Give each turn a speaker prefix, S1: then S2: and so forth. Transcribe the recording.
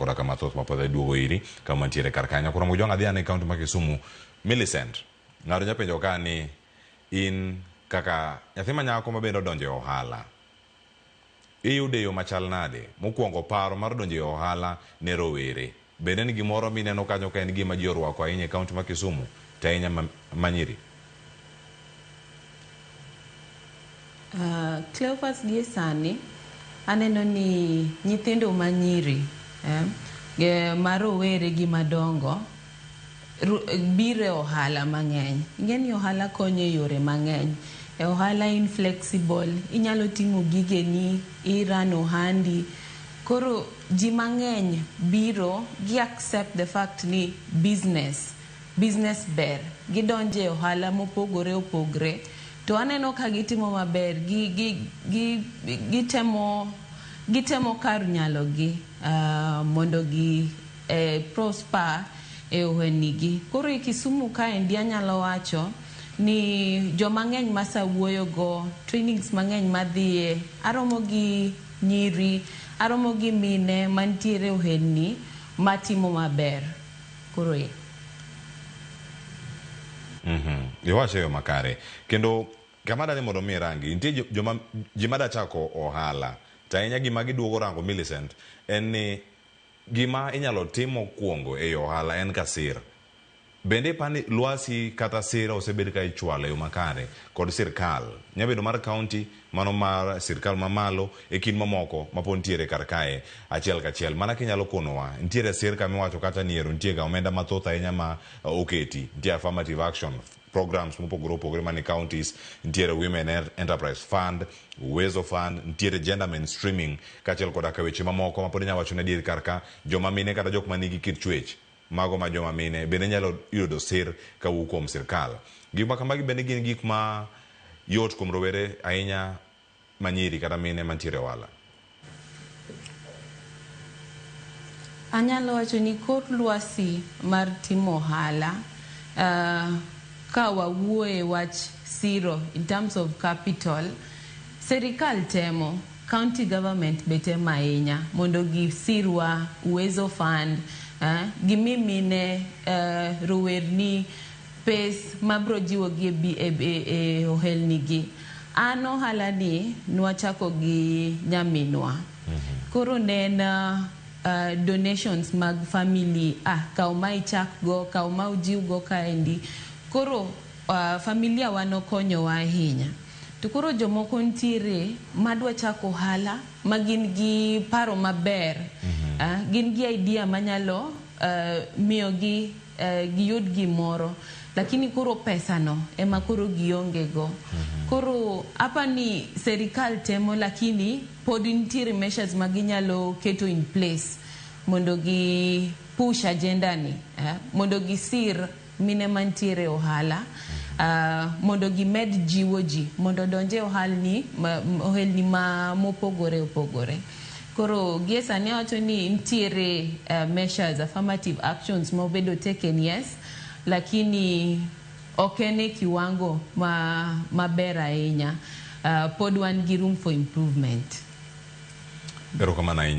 S1: koda kama thoth mapodha duogo iri kama mantiere kar kanya koro mojonga dhia ne kaunti ma Kisumu. Millicent, ng'ato nyapenjo ka ni in kaka nyathi manyako ma bende odonjo e ohala, iyude yo machal nade? Mokwongo paro mar donjo e ohala ne rowere, bende ni gimoro mineno kanyo ka en gima ji orwako ahinya e kaunti ma Kisumu to ahinya manyiri?
S2: Cleophas gie sani aneno ni nyithindo manyiri marowere gi madongo biro e ohala mang'eny. Ing'eni ni ohala konyo e yore mang'eny. E ohala inflexible, inyalo ting'o gigeni, iran ohandi. Koro ji mang'eny biro gi accept the fact ni business ber. Gidonje e ohala mopogore opogre. To aneno ka gitimo maber, gitemo kar nyalogi mondo gi prosper e ohelnigi. Koro e Kisumu kaendi anyalo wacho ni joma ng'eny masawuoyo go, trainings mang'eny madhiye, aromo gi nyiri, aromo gi mine mantiere ohelni matimo maber. Koro ye.
S1: Iwacho yo makare. Kendo kama dani mondo mi rangi, nitie joma da chako ohala, ta ahinya gima giduogo rango Millicent, en ni gima inyalo timo kuongo e ohala en ka sir. Bende pani lwasi kata sira osebed ka ichwalo yo makare kod sirkal, nyabedo mar kaunti, mano mar sirkal mamalo, e kin mamoko mapod ntiere kar kae achiel kachiel. Mana kinyalo konowa, ntiere sir kamiwacho kata niero, ntiere ga omenda mathoth ahinya ma oketi, ntiere affirmative action programs mopogore opogore mani counties, ntiere Women Enterprise Fund, Uwezo Fund, ntiere gender mainstreaming, kachiel koda ka weche mamoko mapod inyalo wacho ne dier kar ka joma mine kata jok manigi kit chwech, mago ma joma mine bende nyalo yudo sir kawuok kuom sirkal. Gik ma kamagi bende gin gik ma yot kuom rowere ahinya manyiri kata mine mantiere ohala.
S2: Anyalo wacho ni kor lwasi mar timo ohala, ka wawuoye wach siro in terms of capital, sirikal temo, county government betema ahinya mondo gisirwa Uwezo Fund, gimimine rowerni pes mabro jiwo gi e ohelnigi. An ohala ni nwachako gi nyaminwa. Koro nena donations mag family, kao ma ichak go, kao ma ujiw go kaendi. Koro familia wanokonyo wa ahinya. To koro jomoko ntiere madwa chako ohala, magin gi paro maber, gin gi idea manyalo miyo gi giyud gimoro, lakini koro pesa no ema koro gionge go. Koro hapa ni serikal temo, lakini pod ntiere measures maginyalo keto in place mondo gi push agenda ni, mondo gi sir mine mantiere ohala, mondo gi med jiwo ji mondo donje ohelni ma mopogore opogore. Koro gie sani wacho ni ntiere measures, affirmative actions mobedo taken, yes, lakini okene kiwango maber ahinya. Pod wan gi room for improvement.
S1: Erokamano ahinya.